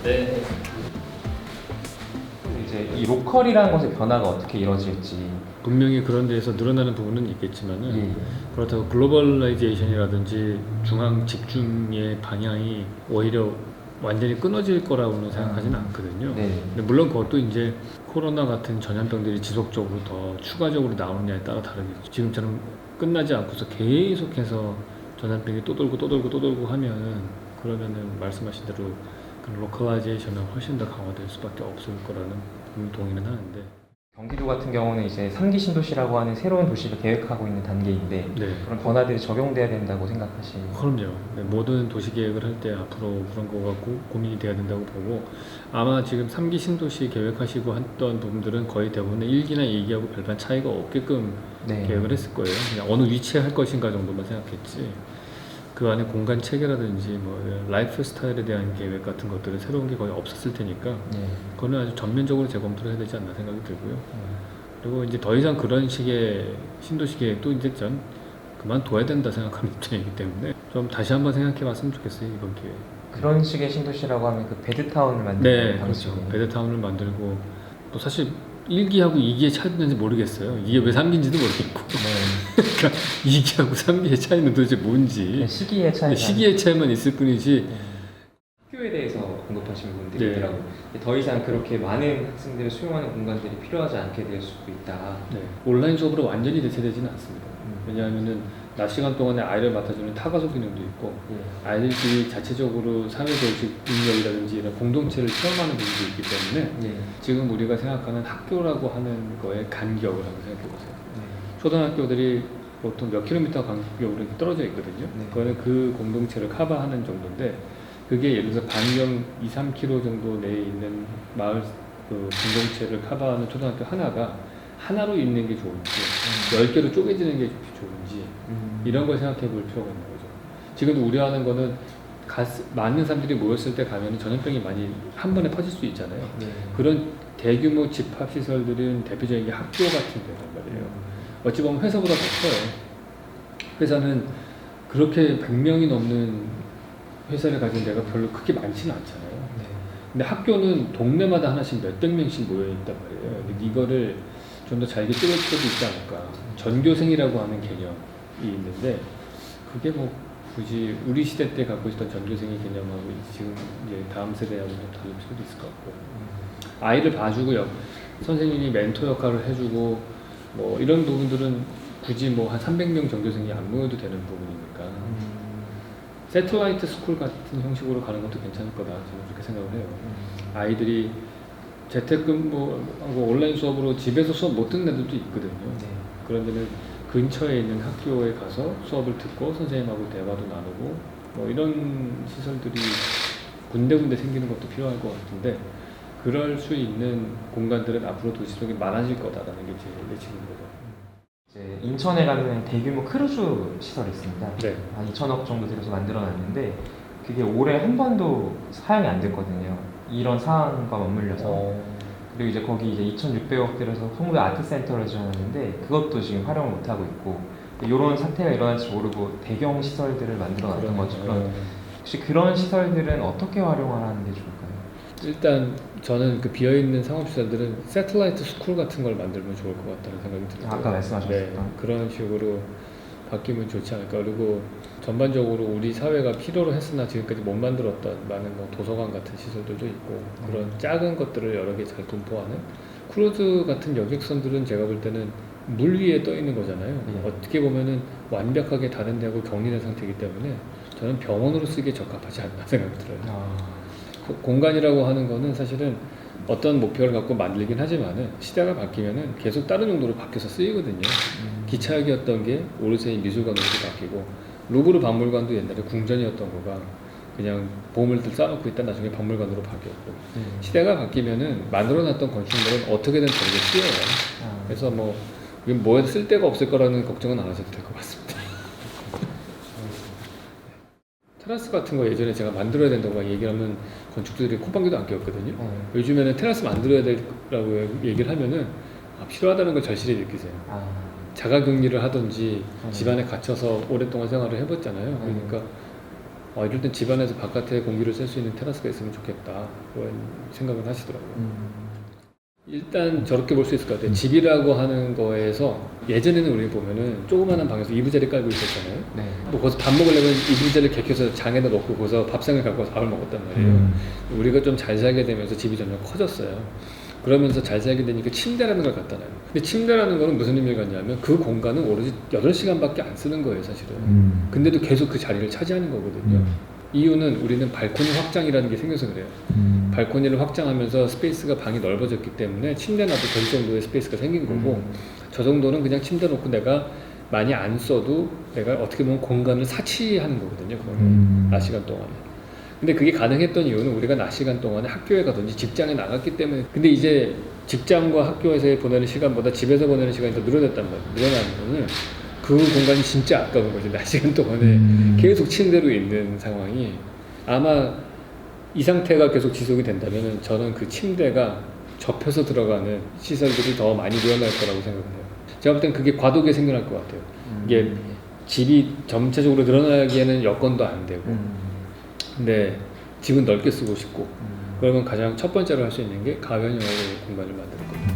네. 이제 이 로컬이라는 것의 변화가 어떻게 이루어질지. 분명히 그런 데에서 늘어나는 부분은 있겠지만은 예. 그렇다고 글로벌라이제이션이라든지 중앙 집중의 방향이 오히려 완전히 끊어질 거라고는 생각하지는 않거든요. 네. 근데 물론 그것도 이제 코로나 같은 전염병들이 지속적으로 더 추가적으로 나오느냐에 따라 다르겠죠. 지금처럼 끝나지 않고서 계속해서 전염병이 또 돌고 하면은 그러면은 말씀하신 대로 그 로컬라이제이션은 훨씬 더 강화될 수밖에 없을 거라는 동의는 하는데. 경기도 같은 경우는 이제 3기 신도시라고 하는 새로운 도시를 계획하고 있는 단계인데 네. 그런 변화들이 적용돼야 된다고 생각하시는. 그럼요. 네, 모든 도시 계획을 할 때 앞으로 그런 거가 고민이 돼야 된다고 보고, 아마 지금 3기 신도시 계획하시고 했던 부분들은 거의 대부분 1기나 2기하고 별반 차이가 없게끔 네. 계획을 했을 거예요. 그냥 어느 위치에 할 것인가 정도만 생각했지, 그 안에 공간 체계라든지 뭐 라이프 스타일에 대한 계획 같은 것들은 새로운 게 거의 없었을 테니까 네. 그거는 아주 전면적으로 재검토를 해야 되지 않나 생각이 들고요. 그리고 이제 더 이상 그런 식의 신도시 계획도 이제 전 그만둬야 된다 생각하는 입장이기 때문에 좀 다시 한번 생각해 봤으면 좋겠어요, 이번 기회에. 그런 식의 신도시라고 하면 그 베드타운을 만드는 네, 방식. 그렇죠. 베드타운을 만들고, 또 사실 1기하고 2기의 차이는 있는지 모르겠어요. 이게 왜 3기인지도 모르겠고. 네. 그러니까 2기하고 3기의 차이는 도대체 뭔지. 시기의 차이가. 시기의 차이만 있을 뿐이지. 학교에 대해서 언급하신 부분들이 네. 있더라고요. 더 이상 그렇게 많은 학생들을 수용하는 공간들이 필요하지 않게 될 수도 있다. 네, 온라인 수업으로 완전히 대체되지는 않습니다. 왜냐하면은 낮 시간 동안에 아이를 맡아주는 타가소 기능도 있고, 예. 아이들끼리 자체적으로 사회조직 능력이라든지 이런 공동체를 체험하는 부분도 있기 때문에 예. 지금 우리가 생각하는 학교라고 하는 거에 간격을 한번 생각해 보세요. 네. 초등학교들이 보통 몇 킬로미터 간격으로 떨어져 있거든요. 네. 그거는 그 공동체를 커버하는 정도인데, 그게 예를 들어서 반경 2, 3km 정도 내에 있는 마을 그 공동체를 커버하는 초등학교 하나가 하나로 있는 게 좋은지 10개로 쪼개지는 게 좋은지 이런 걸 생각해 볼 필요가 있는 거죠. 지금 우려하는 거는 많은 사람들이 모였을 때 가면 전염병이 많이 한 번에 퍼질 수 있잖아요. 네. 그런 대규모 집합시설들은 대표적인 게 학교 같은 데란 말이에요. 어찌 보면 회사보다 더 커요. 회사는 그렇게 100명이 넘는 회사를 가진 데가 별로 크게 많지는 않잖아요. 네. 근데 학교는 동네마다 하나씩 몇백 명씩 모여있단 말이에요. 근데 이거를 좀 더 잘게 뚫을 필요도 있지 않을까. 전교생이라고 하는 개념이 있는데, 그게 뭐 굳이 우리 시대 때 갖고 있었던 전교생의 개념하고 지금 이제 다음 세대하고 좀 다를 필요도 있을 것 같고, 아이를 봐주고요, 선생님이 멘토 역할을 해주고 뭐 이런 부분들은 굳이 뭐 한 300명 전교생이 안 모여도 되는 부분이니까 세틀라이트 스쿨 같은 형식으로 가는 것도 괜찮을 거다, 저는 그렇게 생각을 해요. 아이들이 재택근무하고 온라인 수업으로 집에서 수업 못 듣는 애들도 있거든요. 네. 그런 데는 근처에 있는 학교에 가서 수업을 듣고 선생님하고 대화도 나누고 뭐 이런 시설들이 군데군데 생기는 것도 필요할 것 같은데, 그럴 수 있는 공간들은 앞으로 도시 속에 많아질 거다라는 게 제 예측인 거죠. 이제 인천에 가면 대규모 크루즈 시설이 있습니다. 네. 한 2천억 정도 들여서 만들어놨는데 그게 올해 한 번도 사용이 안 됐거든요. 이런 상황과 맞물려서. 그리고 이제 거기 이제 2,600억 들여서 홍대 아트센터를 지어놨는데 그것도 지금 활용을 못 하고 있고, 이런 사태가 일어날지 모르고 대경 시설들을 만들어놨던 거죠. 혹시 그런 시설들은 어떻게 활용하는 게 좋을까요? 일단 저는 그 비어있는 상업시설들은 세틀라이트 스쿨 같은 걸 만들면 좋을 것 같다는 생각이 들어요. 아까 말씀하셨던. 네, 그런 식으로 바뀌면 좋지 않을까. 그리고 전반적으로 우리 사회가 필요로 했으나 지금까지 못 만들었던 많은 뭐 도서관 같은 시설들도 있고, 그런 작은 것들을 여러 개 잘 분포하는 크루즈 같은 여객선들은 제가 볼 때는 물 위에 떠 있는 거잖아요. 어떻게 보면은 완벽하게 다른 데하고 격리된 상태이기 때문에 저는 병원으로 쓰기에 적합하지 않나 생각이 들어요. 공간이라고 하는 거는 사실은 어떤 목표를 갖고 만들긴 하지만은 시대가 바뀌면은 계속 다른 용도로 바뀌어서 쓰이거든요. 기차역이었던 게 오르세이 미술관으로 바뀌고, 루브르 박물관도 옛날에 궁전이었던 거가 그냥 보물들 쌓아놓고 있다 나중에 박물관으로 바뀌었고, 시대가 바뀌면은 만들어놨던 건축물은 어떻게든 다르게 쓰여요. 그래서 뭐 이건 뭐에 쓸 데가 없을 거라는 걱정은 안 하셔도 될 것 같습니다. 테라스 같은 거 예전에 제가 만들어야 된다고 막 얘기하면 건축주들이 콧방귀도 안 뀌었거든요. 요즘에는 테라스 만들어야 되라고 얘기를 하면은 필요하다는 걸 절실히 느끼세요. 자가격리를 하든지 집안에 갇혀서 오랫동안 생활을 해봤잖아요. 그러니까 이럴 땐 집안에서 바깥에 공기를 쐴 수 있는 테라스가 있으면 좋겠다 그런 생각을 하시더라고요. 일단 저렇게 볼 수 있을 것 같아요. 집이라고 하는 거에서 예전에는 우리 보면은 조그마한 방에서 이부자리 깔고 있었잖아요. 네. 뭐 거기서 밥 먹으려면 이부자리를 개켜서 장에다 놓고 거기서 밥상을 갖고 와서 밥을 먹었단 말이에요. 우리가 좀 잘 살게 되면서 집이 점점 커졌어요. 그러면서 잘 살게 되니까 침대라는 걸 갖다 놔요. 근데 침대라는 거는 무슨 의미가 있냐면 그 공간은 오로지 8시간밖에 안 쓰는 거예요, 사실은. 근데도 계속 그 자리를 차지하는 거거든요. 이유는 우리는 발코니 확장이라는 게 생겨서 그래요. 발코니를 확장하면서 스페이스가 방이 넓어졌기 때문에 침대 놔도 될 정도의 스페이스가 생긴 거고 저 정도는 그냥 침대 놓고 내가 많이 안 써도 내가 어떻게 보면 공간을 사치하는 거거든요. 그거는 낮 시간 동안에. 근데 그게 가능했던 이유는 우리가 낮 시간 동안에 학교에 가든지 직장에 나갔기 때문에. 근데 이제 직장과 학교에서 보내는 시간보다 집에서 보내는 시간이 더 늘어났단 말이에요. 늘어나는 거는 그 공간이 진짜 아까운 거죠. 낮 시간 동안에 계속 침대로 있는 상황이 아마 이 상태가 계속 지속이 된다면 저는 그 침대가 접혀서 들어가는 시설들이 더 많이 늘어날 거라고 생각을 해요. 제가 볼 땐 그게 과도하게 생겨날 것 같아요. 이게 집이 전체적으로 늘어나기에는 여건도 안 되고 근데 집은 넓게 쓰고 싶고 그러면 가장 첫 번째로 할 수 있는 게 가변형의 공간을 만드는 겁니다.